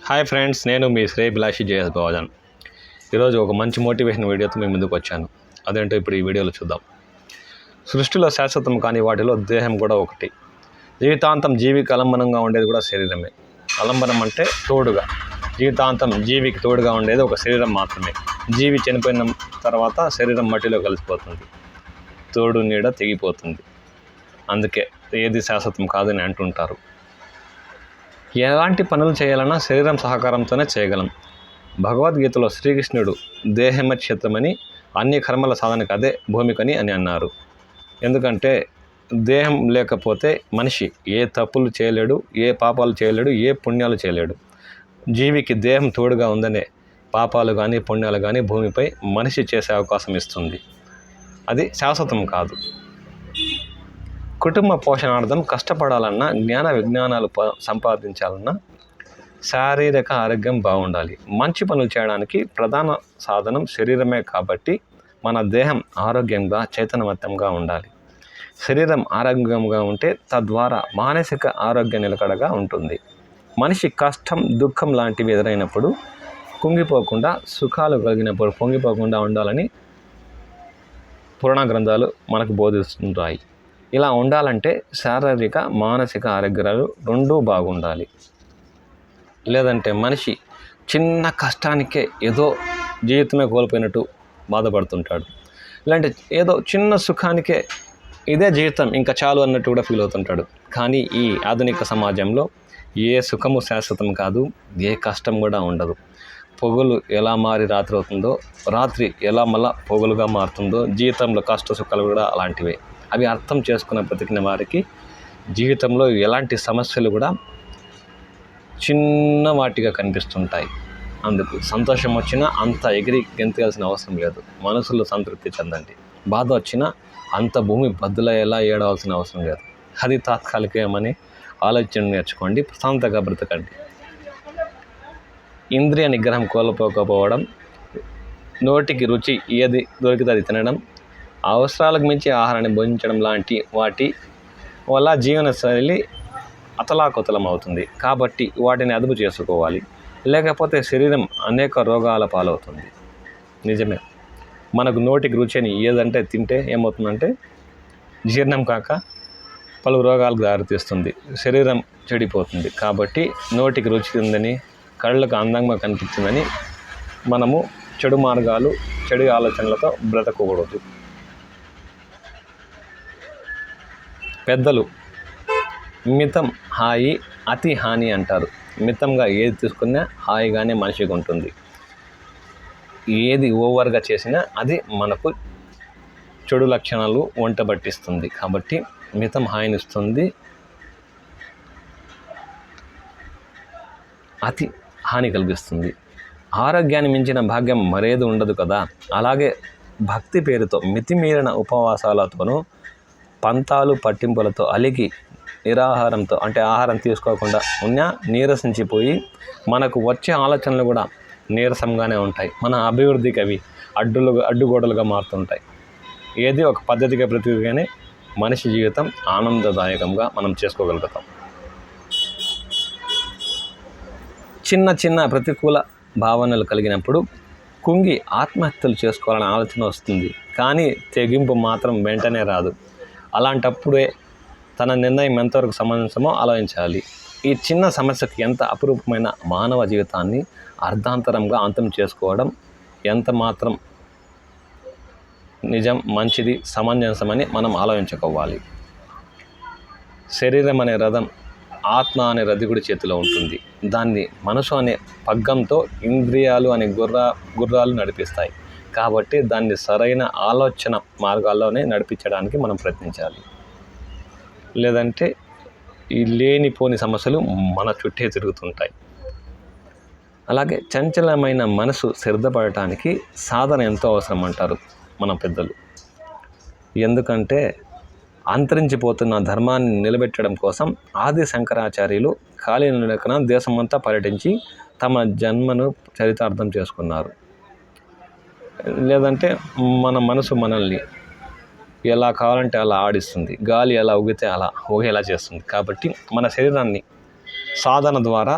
Hi friends, నేను మీ శ్రేయభిలాషి JS భవజన్. ఈరోజు ఒక మంచి మోటివేషన్ వీడియోతో మీ ముందుకు వచ్చాను. అదేంటో ఇప్పుడు ఈ వీడియోలో చూద్దాం. సృష్టిలో శాశ్వతం కానీ వాటిలో దేహం కూడా ఒకటి. జీవితాంతం జీవికి అలంబనంగా ఉండేది కూడా శరీరమే. అలంబనం అంటే తోడుగా. జీవితాంతం జీవికి తోడుగా ఉండేది ఒక శరీరం మాత్రమే. జీవి చనిపోయిన తర్వాత శరీరం మట్టిలో కలిసిపోతుంది, తోడు నీడ తెగిపోతుంది. అందుకే ఏది శాశ్వతం కాదని అంటుంటారు. ఎలాంటి పనులు చేయాలన్నా శరీరం సహకారంతోనే చేయగలం. భగవద్గీతలో శ్రీకృష్ణుడు దేహమే క్షేత్రమని, అన్ని కర్మల సాధనకు అదే భూమికని అని అన్నారు. ఎందుకంటే దేహం లేకపోతే మనిషి ఏ తప్పులు చేయలేడు, ఏ పాపాలు చేయలేడు, ఏ పుణ్యాలు చేయలేడు. జీవికి దేహం తోడుగా ఉందనే పాపాలు కానీ పుణ్యాలు కానీ భూమిపై మనిషి చేసే అవకాశం ఇస్తుంది. అది శాశ్వతం కాదు. కుటుంబ పోషణార్థం కష్టపడాలన్నా, జ్ఞాన విజ్ఞానాలు సంపాదించాలన్నా శారీరక ఆరోగ్యం బాగుండాలి. మంచి పనులు చేయడానికి ప్రధాన సాధనం శరీరమే కాబట్టి మన దేహం ఆరోగ్యంగా చైతన్యవంతంగా ఉండాలి. శరీరం ఆరోగ్యంగా ఉంటే తద్వారా మానసిక ఆరోగ్యం నిలకడగా ఉంటుంది. మనిషి కష్టం దుఃఖం లాంటివి ఎదురైనప్పుడు కుంగిపోకుండా, సుఖాలు కలిగినప్పుడు పొంగిపోకుండా ఉండాలని పురాణ గ్రంథాలు మనకు బోధిస్తుంటాయి. ఇలా ఉండాలంటే శారీరక మానసిక ఆరోగ్యాలు రెండూ బాగుండాలి. లేదంటే మనిషి చిన్న కష్టానికే ఏదో జీవితమే కోల్పోయినట్టు బాధపడుతుంటాడు. ఇలాంటి ఏదో చిన్న సుఖానికే ఇదే జీవితం ఇంకా చాలు అన్నట్టు కూడా ఫీల్ అవుతుంటాడు. కానీ ఈ ఆధునిక సమాజంలో ఏ సుఖము శాశ్వతం కాదు, ఏ కష్టం కూడా ఉండదు. పొగలు ఎలా మారి రాత్రి అవుతుందో, రాత్రి ఎలా మళ్ళా పొగలుగా మారుతుందో, జీవితంలో కష్ట సుఖాలు కూడా అలాంటివే. అవి అర్థం చేసుకున్న బ్రతికిన వారికి జీవితంలో ఎలాంటి సమస్యలు కూడా చిన్న వాటిగా కనిపిస్తుంటాయి. అందుకు సంతోషం వచ్చినా అంత ఎగిరి గెంతేయాల్సిన అవసరం లేదు. మనసులో సంతృప్తి చెందండి. బాధ వచ్చినా అంత భూమి బద్దులయ్యేలా ఏడవలసిన అవసరం లేదు. అది తాత్కాలికమని ఆలోచన నేర్చుకోండి. ప్రశాంతంగా బ్రతకండి. ఇంద్రియ నిగ్రహం కోల్పోకపోవడం, నోటికి రుచి ఏది దొరికితే అది తినడం, అవసరాలకు మించి ఆహారాన్ని భోజించడం లాంటి వాటి వల్ల జీవనశైలి అతలాకుతలం అవుతుంది. కాబట్టి వాటిని అదుపు చేసుకోవాలి. లేకపోతే శరీరం అనేక రోగాల పాలవుతుంది. నిజమే, మనకు నోటికి రుచి అని ఏదంటే తింటే ఏమవుతుందంటే జీర్ణం కాక పలు రోగాలకు దారితీస్తుంది, శరీరం చెడిపోతుంది. కాబట్టి నోటికి రుచి ఉందని, కళ్ళకు అందంగా కనిపించిందని మనము చెడు మార్గాలు, చెడు ఆలోచనలతో బ్రతకూడదు. పెద్దలు మితం హాయి, అతి హాని అంటారు. మితంగా ఏది తీసుకున్నా హాయిగానే మనిషికి ఉంటుంది. ఏది ఓవర్గా చేసినా అది మనకు చెడు లక్షణాలు వంట పట్టిస్తుంది. కాబట్టి మితం హానిస్తుంది, అతి హాని కలిగిస్తుంది. ఆరోగ్యాన్ని మించిన భాగ్యం మరేది ఉండదు కదా. అలాగే భక్తి పేరుతో మితిమీరిన ఉపవాసాలతోనూ, పంతాలు పట్టింపులతో అలిగి నిరాహారంతో అంటే ఆహారం తీసుకోకుండా ఉన్నా నీరసించిపోయి మనకు వచ్చే ఆలోచనలు కూడా నీరసంగానే ఉంటాయి. మన అభివృద్ధికి అవి అడ్డుగోడలుగా మారుతుంటాయి. ఏది ఒక పద్ధతిగా బ్రతికిగానే మనిషి జీవితం ఆనందదాయకంగా మనం చేసుకోగలుగుతాం. చిన్న చిన్న ప్రతికూల భావనలు కలిగినప్పుడు కుంగి ఆత్మహత్యలు చేసుకోవాలనే ఆలోచన వస్తుంది. కానీ తెగింపు మాత్రం వెంటనే రాదు. అలాంటప్పుడే తన నిర్ణయం ఎంతవరకు సమంజసమో ఆలోచించాలి. ఈ చిన్న సమస్యకు ఎంత అపురూపమైన మానవ జీవితాన్ని అర్ధాంతరంగా అంతం చేసుకోవడం ఎంత మాత్రం నిజం, మంచిది, సమంజసమని మనం ఆలోచించుకోవాలి. శరీరం అనే రథం ఆత్మ అనే రథికుడి చేతిలో ఉంటుంది. దాన్ని మనసు అనే పగ్గంతో ఇంద్రియాలు అనే గుర్రాలు నడిపిస్తాయి. కాబట్టి దాన్ని సరైన ఆలోచన మార్గాల్లోనే నడిపించడానికి మనం ప్రయత్నించాలి. లేదంటే ఈ లేనిపోని సమస్యలు మన చుట్టే తిరుగుతుంటాయి. అలాగే చంచలమైన మనసు స్థిరపడటానికి సాధన ఎంతో అవసరం అంటారు మన పెద్దలు. ఎందుకంటే అంతరించిపోతున్న ధర్మాన్ని నిలబెట్టడం కోసం ఆది శంకరాచార్యులు కాలినడకన దేశమంతా పర్యటించి తమ జన్మను చరితార్థం చేసుకున్నారు. లేదంటే మన మనసు మనల్ని ఎలా కావాలంటే అలా ఆడిస్తుంది, గాలి ఎలా ఊగితే అలా ఊగేలా చేస్తుంది. కాబట్టి మన శరీరాన్ని సాధన ద్వారా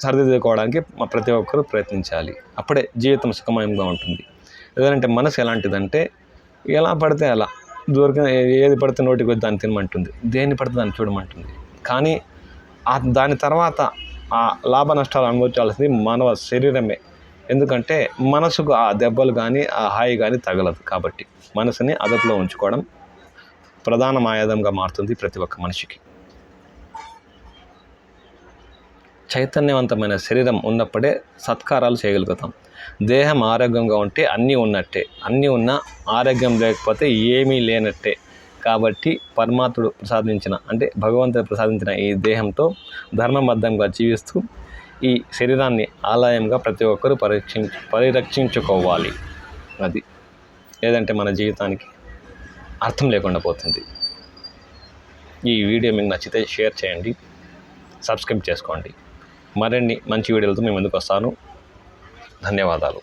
సరిదిద్దుకోవడానికి ప్రతి ఒక్కరూ ప్రయత్నించాలి. అప్పుడే జీవితం సుఖమయంగా ఉంటుంది. లేదంటే మనసు ఎలాంటిదంటే ఎలా పడితే అలా దొరికిన ఏది పడితే నోటికి వచ్చి దాన్ని తినమంటుంది, దేన్ని పడితే దాన్ని చూడమంటుంది. కానీ దాని తర్వాత ఆ లాభ నష్టాలు అనుభవించాల్సింది మానవ శరీరమే. ఎందుకంటే మనసుకు ఆ దెబ్బలు కానీ ఆ హాయి కానీ తగలదు. కాబట్టి మనసుని అదుపులో ఉంచుకోవడం ప్రధాన ఆయుధంగా మారుతుంది ప్రతి ఒక్క మనిషికి. చైతన్యవంతమైన శరీరం ఉన్నప్పుడే సత్కారాలు చేయగలుగుతాం. దేహం ఆరోగ్యంగా ఉంటే అన్నీ ఉన్నట్టే, అన్నీ ఉన్నా ఆరోగ్యం లేకపోతే ఏమీ లేనట్టే. కాబట్టి పరమాత్ముడు ప్రసాదించిన అంటే భగవంతుడు ప్రసాదించిన ఈ దేహంతో ధర్మబద్ధంగా జీవిస్తూ ఈ శరీరాన్ని ఆలయంగా ప్రతి ఒక్కరూ పరిరక్షించుకోవాలి. అది లేదంటే మన జీవితానికి అర్థం లేకుండా పోతుంది. ఈ వీడియో మీకు నచ్చితే షేర్ చేయండి, సబ్స్క్రైబ్ చేసుకోండి. మరిన్ని మంచి వీడియోలతో మేము ముందుకు వస్తాను. ధన్యవాదాలు.